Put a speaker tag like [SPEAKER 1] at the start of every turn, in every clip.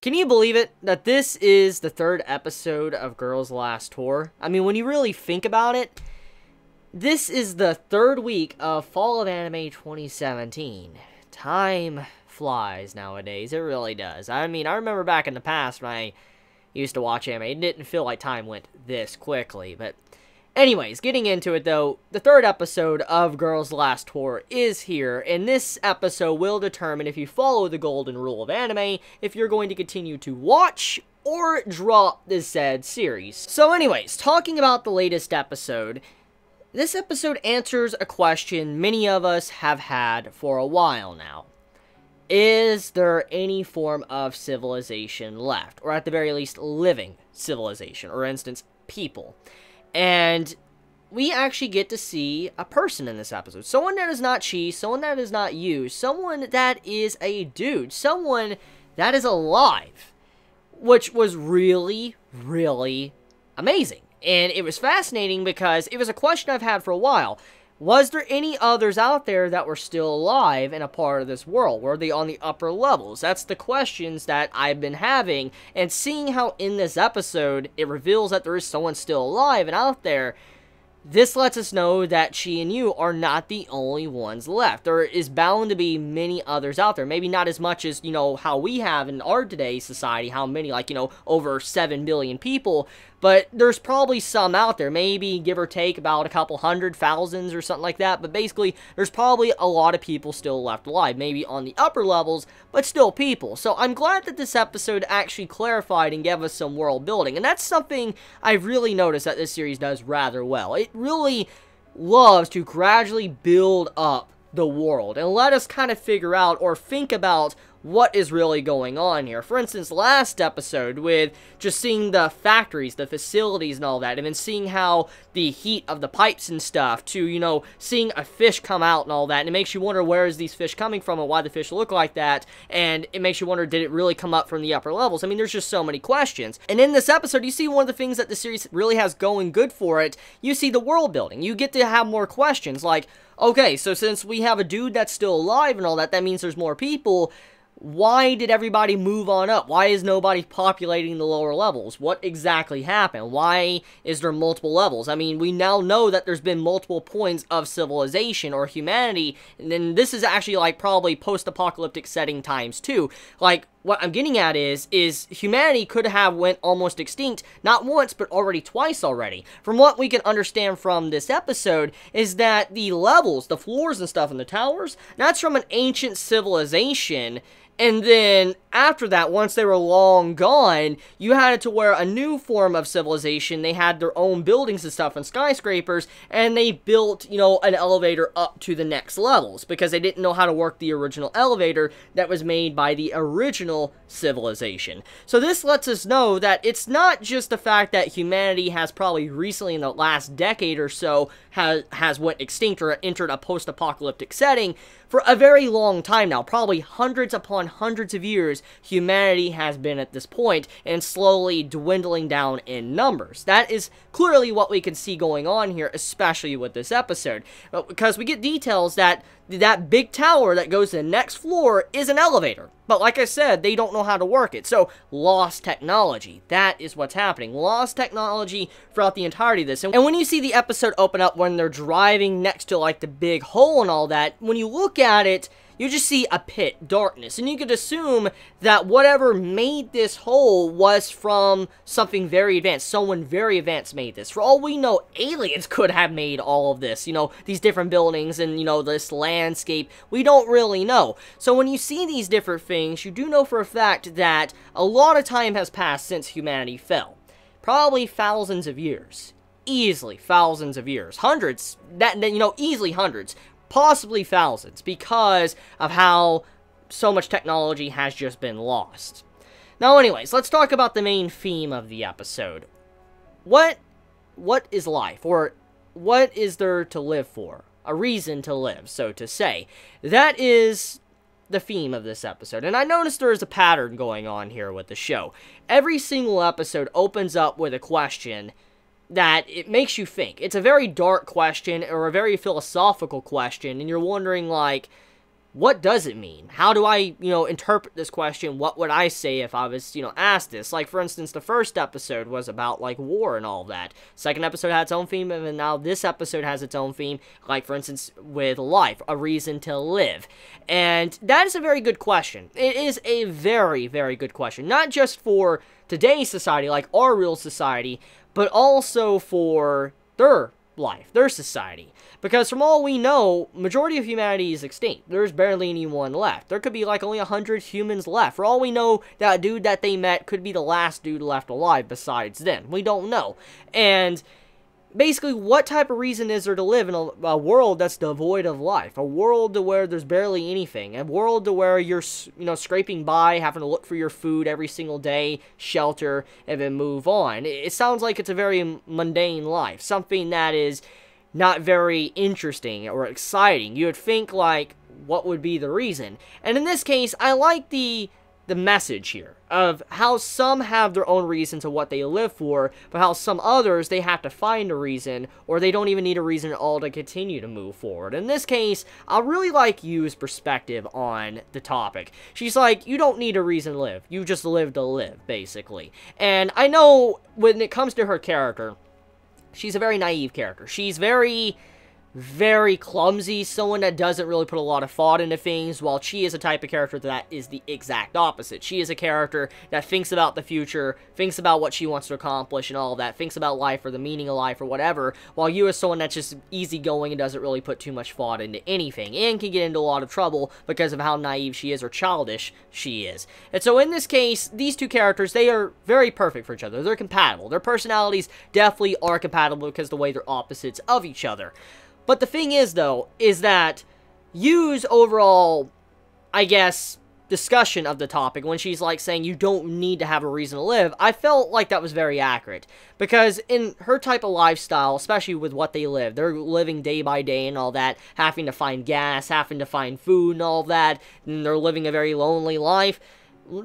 [SPEAKER 1] Can you believe it that this is the third episode of Girls' Last Tour? I mean, when you really think about it, this is the third week of Fall of Anime 2017. Time flies nowadays, it really does. I mean, I remember back in the past when I used to watch anime, it didn't feel like time went this quickly, but anyways, getting into it though, the third episode of Girls' Last Tour is here, and this episode will determine if you follow the golden rule of anime, if you're going to continue to watch or drop this said series. So anyways, talking about the latest episode, this episode answers a question many of us have had for a while now. Is there any form of civilization left? Or at the very least, living civilization, or instance, people. And we actually get to see a person in this episode. Someone that is not she, someone that is not you, someone that is a dude, someone that is alive. Which was really, really amazing. And it was fascinating because it was a question I've had for a while. Was there any others out there that were still alive and a part of this world? Were they on the upper levels? That's the questions that I've been having, and seeing how in this episode it reveals that there is someone still alive and out there, this lets us know that she and you are not the only ones left. There is bound to be many others out there. Maybe not as much as, how we have in our today's society, how many, over 7 billion people, but there's probably some out there, maybe give or take about a couple hundred thousands or something like that, but basically there's probably a lot of people still left alive, maybe on the upper levels, but still people. So I'm glad that this episode actually clarified and gave us some world building, and that's something I've really noticed that this series does rather well. It really loves to gradually build up the world and let us kind of figure out or think about what is really going on here. For instance, last episode with just seeing the factories, the facilities and all that, and then seeing how the heat of the pipes and stuff to, seeing a fish come out and all that, and it makes you wonder where is these fish coming from and why the fish look like that, and it makes you wonder, did it really come up from the upper levels? I mean, there's just so many questions. And in this episode, you see one of the things that the series really has going good for it. You see the world building. You get to have more questions like, okay, so since we have a dude that's still alive and all that, that means there's more people. Why did everybody move on up? Why is nobody populating the lower levels? What exactly happened? Why is there multiple levels? I mean, we now know that there's been multiple points of civilization or humanity, and then this is actually like probably post-apocalyptic setting times too. Like, what I'm getting at is humanity could have went almost extinct, not once, but already twice already. From what we can understand from this episode, is that the levels, the floors and stuff in the towers, that's from an ancient civilization. And then, after that, once they were long gone, you had it to where a new form of civilization, they had their own buildings and stuff and skyscrapers, and they built, an elevator up to the next levels, because they didn't know how to work the original elevator that was made by the original civilization. So this lets us know that it's not just the fact that humanity has probably recently in the last decade or so has went extinct or entered a post-apocalyptic setting. For a very long time now, probably hundreds upon hundreds of years, humanity has been at this point and slowly dwindling down in numbers. That is clearly what we can see going on here, especially with this episode. Because we get details that that big tower that goes to the next floor is an elevator. But like I said, they don't know how to work it. So, lost technology. That is what's happening. Lost technology throughout the entirety of this. And when you see the episode open up when they're driving next to like the big hole and all that, when you look at it, you just see a pit, darkness, and you could assume that whatever made this hole was from something very advanced. Someone very advanced made this. For all we know, aliens could have made all of this, these different buildings and, this landscape. We don't really know. So when you see these different things, you do know for a fact that a lot of time has passed since humanity fell. Probably thousands of years. Easily thousands of years. Hundreds, easily hundreds. Possibly thousands, because of how so much technology has just been lost. Now anyways, let's talk about the main theme of the episode. What is life? Or what is there to live for? A reason to live, so to say. That is the theme of this episode. And I noticed there is a pattern going on here with the show. Every single episode opens up with a question that it makes you think. It's a very dark question or a very philosophical question, and you're wondering, like, what does it mean? How do I, interpret this question? What would I say if I was, asked this? Like, for instance, the first episode was about, like, war and all that. Second episode had its own theme, and then now this episode has its own theme, like, for instance, with life, a reason to live. And that is a very good question. It is a very, very good question. Not just for today's society, like our real society, but also for their life, their society. Because from all we know, majority of humanity is extinct. There's barely anyone left. There could be like only 100 humans left. For all we know, that dude that they met could be the last dude left alive besides them. We don't know. And basically, what type of reason is there to live in a world that's devoid of life? A world where there's barely anything. A world where you're, scraping by, having to look for your food every single day, shelter, and then move on. It sounds like it's a very mundane life. Something that is not very interesting or exciting. You would think, like, what would be the reason? And in this case, I like the message here of how some have their own reason to what they live for, but how some others, they have to find a reason, or they don't even need a reason at all to continue to move forward. In this case, I really like Yu's perspective on the topic. She's like, you don't need a reason to live. You just live to live, basically. And I know when it comes to her character, she's a very naive character. She's very clumsy, someone that doesn't really put a lot of thought into things, while she is a type of character that is the exact opposite. She is a character that thinks about the future, thinks about what she wants to accomplish and all of that, thinks about life or the meaning of life or whatever, while you is someone that's just easygoing and doesn't really put too much thought into anything, and can get into a lot of trouble because of how naive she is or childish she is. And so in this case, these two characters, they are very perfect for each other. They're compatible. Their personalities definitely are compatible because of the way they're opposites of each other. But the thing is, though, is that Yu's overall, I guess, discussion of the topic, when she's, like, saying you don't need to have a reason to live, I felt like that was very accurate. Because in her type of lifestyle, especially with what they live, they're living day by day and all that, having to find gas, having to find food and all that, and they're living a very lonely life.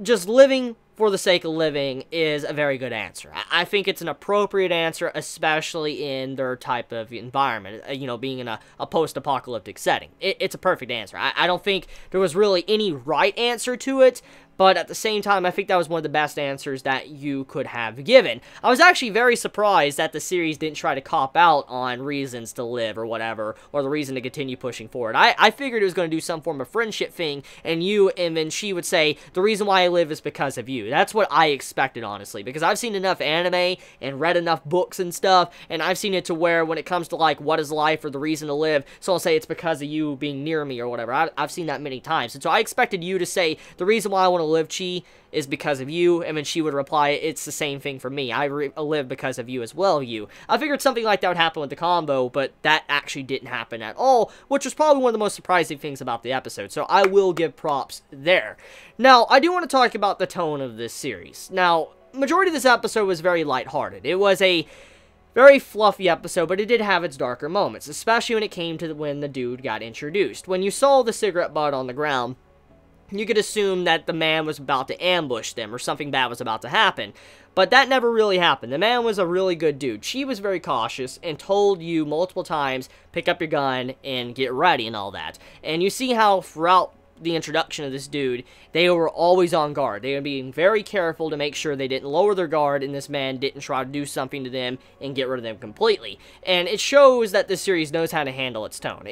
[SPEAKER 1] Just living for the sake of living is a very good answer. I think it's an appropriate answer, especially in their type of environment, being in a post-apocalyptic setting. It's a perfect answer. I don't think there was really any right answer to it, but at the same time, I think that was one of the best answers that you could have given. I was actually very surprised that the series didn't try to cop out on reasons to live or whatever, or the reason to continue pushing forward. I figured it was going to do some form of friendship thing, and then she would say, the reason why I live is because of you. That's what I expected, honestly, because I've seen enough anime and read enough books and stuff, and I've seen it to where when it comes to, like, what is life or the reason to live, so I'll say it's because of you being near me or whatever. I've seen that many times, and so I expected you to say, the reason why I want to live, Chi, is because of you, and then she would reply, it's the same thing for me. I live because of you as well, you. I figured something like that would happen with the combo, but that actually didn't happen at all, which was probably one of the most surprising things about the episode, so I will give props there. Now, I do want to talk about the tone of this series. Now, majority of this episode was very lighthearted. It was a very fluffy episode, but it did have its darker moments, especially when it came to when the dude got introduced. When you saw the cigarette butt on the ground, you could assume that the man was about to ambush them or something bad was about to happen. But that never really happened. The man was a really good dude. She was very cautious and told you multiple times, pick up your gun and get ready and all that. And you see how throughout the introduction of this dude, they were always on guard. They were being very careful to make sure they didn't lower their guard and this man didn't try to do something to them and get rid of them completely. And it shows that this series knows how to handle its tone.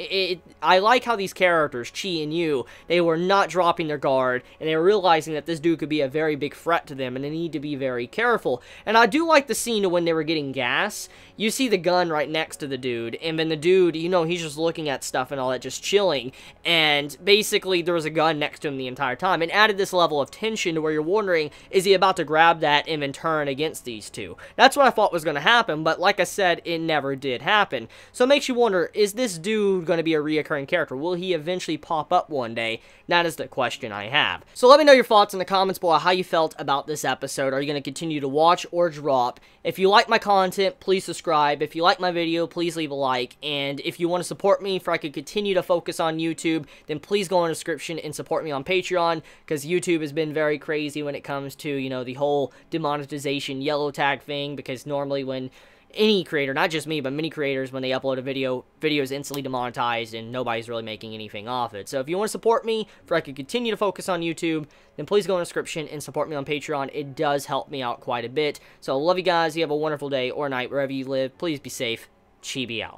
[SPEAKER 1] I like how these characters, Chi and Yu, they were not dropping their guard and they were realizing that this dude could be a very big threat to them and they need to be very careful. And I do like the scene when they were getting gas. You see the gun right next to the dude, and then the dude, he's just looking at stuff and all that, just chilling, and basically there was a gun next to him the entire time, and added this level of tension to where you're wondering, is he about to grab that and then turn against these two? That's what I thought was going to happen, but like I said, it never did happen. So it makes you wonder, is this dude going to be a reoccurring character? Will he eventually pop up one day? That is the question I have. So let me know your thoughts in the comments below, how you felt about this episode. Are you going to continue to watch or drop? If you like my content, please subscribe. If you like my video, please leave a like. And if you want to support me for I could continue to focus on YouTube, then please go in the description and support me on Patreon, because YouTube has been very crazy when it comes to, the whole demonetization yellow tag thing, because normally when any creator, not just me, but many creators, when they upload a video is instantly demonetized and nobody's really making anything off it. So if you want to support me for I can continue to focus on YouTube, then please go in the description and support me on Patreon. It does help me out quite a bit. So I love you guys. You have a wonderful day or night wherever you live. Please be safe. Chibi out.